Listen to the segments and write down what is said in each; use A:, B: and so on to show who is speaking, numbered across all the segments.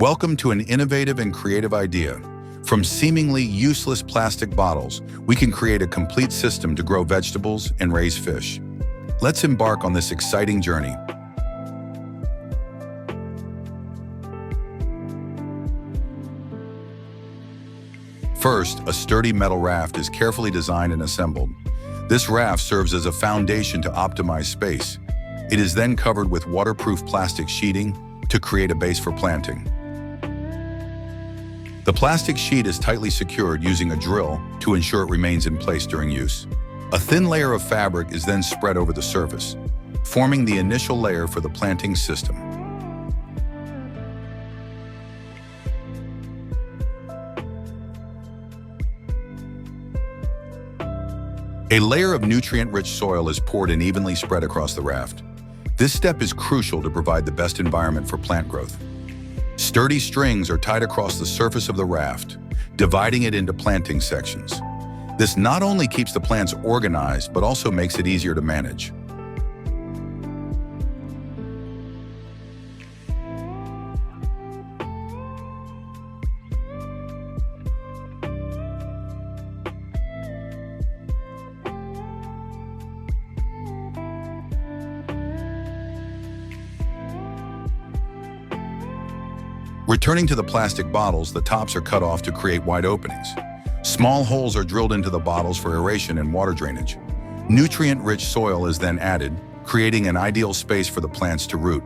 A: Welcome to an innovative and creative idea. From seemingly useless plastic bottles, we can create a complete system to grow vegetables and raise fish. Let's embark on this exciting journey. First, a sturdy metal raft is carefully designed and assembled. This raft serves as a foundation to optimize space. It is then covered with waterproof plastic sheeting to create a base for planting. The plastic sheet is tightly secured using a drill to ensure it remains in place during use. A thin layer of fabric is then spread over the surface, forming the initial layer for the planting system. A layer of nutrient-rich soil is poured and evenly spread across the raft. This step is crucial to provide the best environment for plant growth. Sturdy strings are tied across the surface of the raft, dividing it into planting sections. This not only keeps the plants organized, but also makes it easier to manage. Returning to the plastic bottles, the tops are cut off to create wide openings. Small holes are drilled into the bottles for aeration and water drainage. Nutrient-rich soil is then added, creating an ideal space for the plants to root.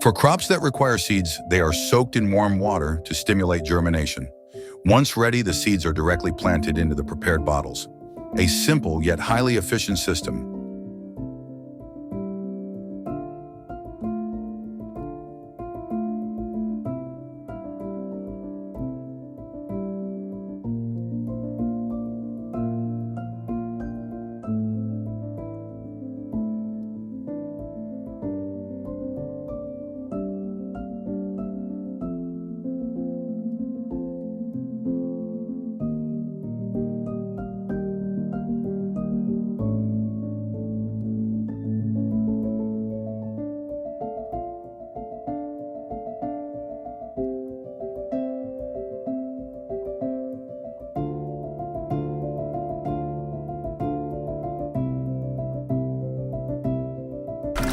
A: For crops that require seeds, they are soaked in warm water to stimulate germination. Once ready, the seeds are directly planted into the prepared bottles. A simple yet highly efficient system.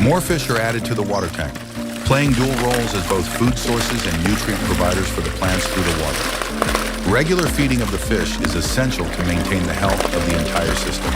A: More fish are added to the water tank, playing dual roles as both food sources and nutrient providers for the plants through the water. Regular feeding of the fish is essential to maintain the health of the entire system.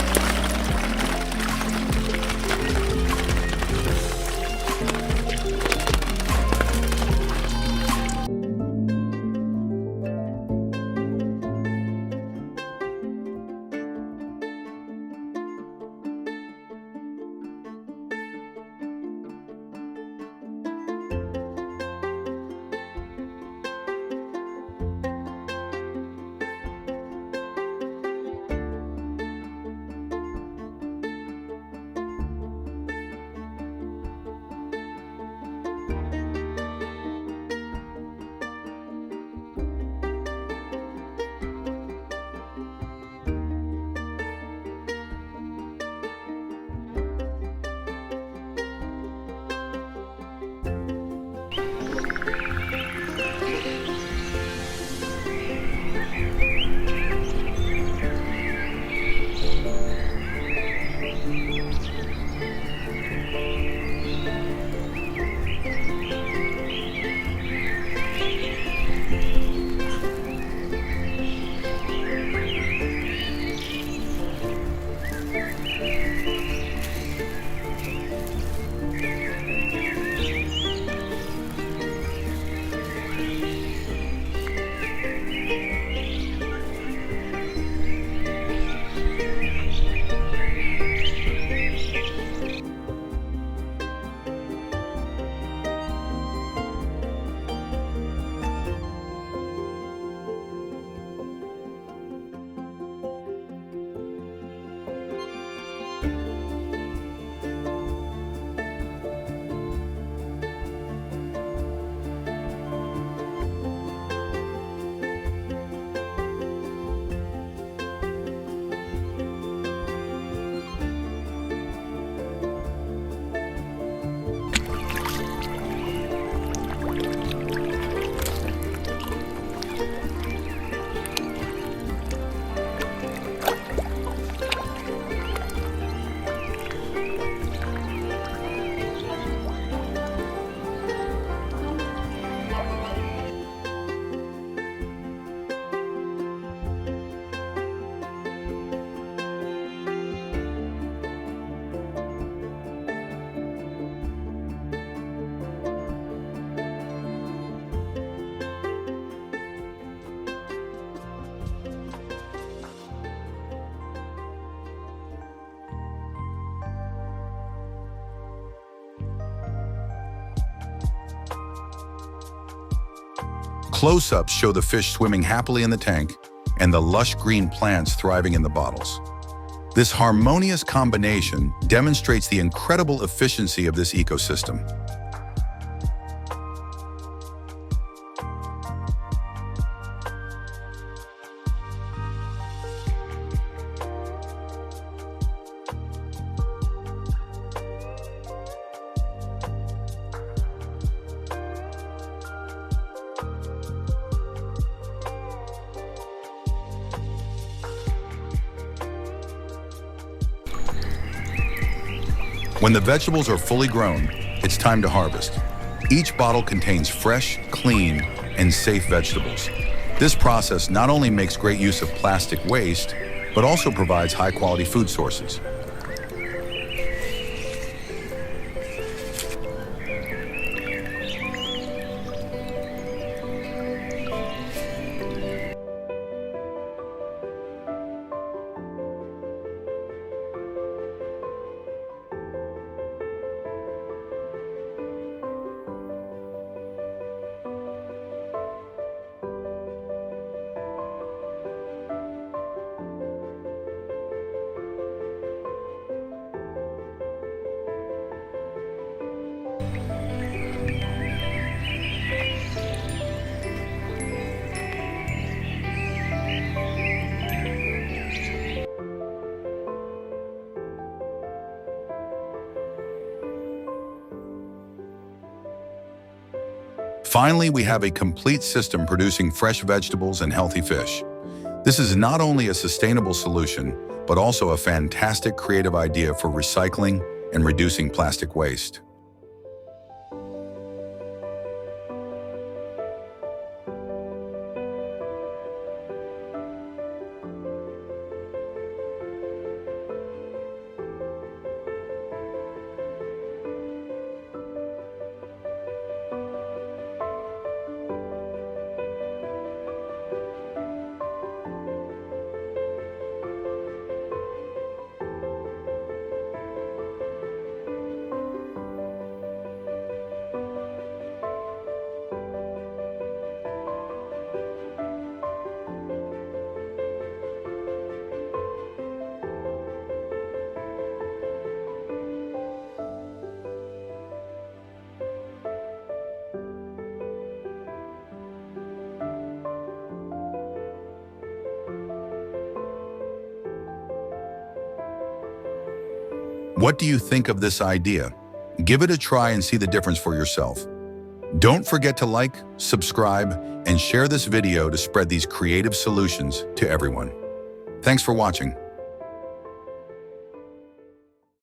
A: Close-ups show the fish swimming happily in the tank and the lush green plants thriving in the bottles. This harmonious combination demonstrates the incredible efficiency of this ecosystem. When the vegetables are fully grown, it's time to harvest. Each bottle contains fresh, clean, and safe vegetables. This process not only makes great use of plastic waste, but also provides high-quality food sources. Finally, we have a complete system producing fresh vegetables and healthy fish. This is not only a sustainable solution, but also a fantastic creative idea for recycling and reducing plastic waste. What do you think of this idea? Give it a try and see the difference for yourself. Don't forget to like, subscribe, and share this video to spread these creative solutions to everyone. Thanks for watching.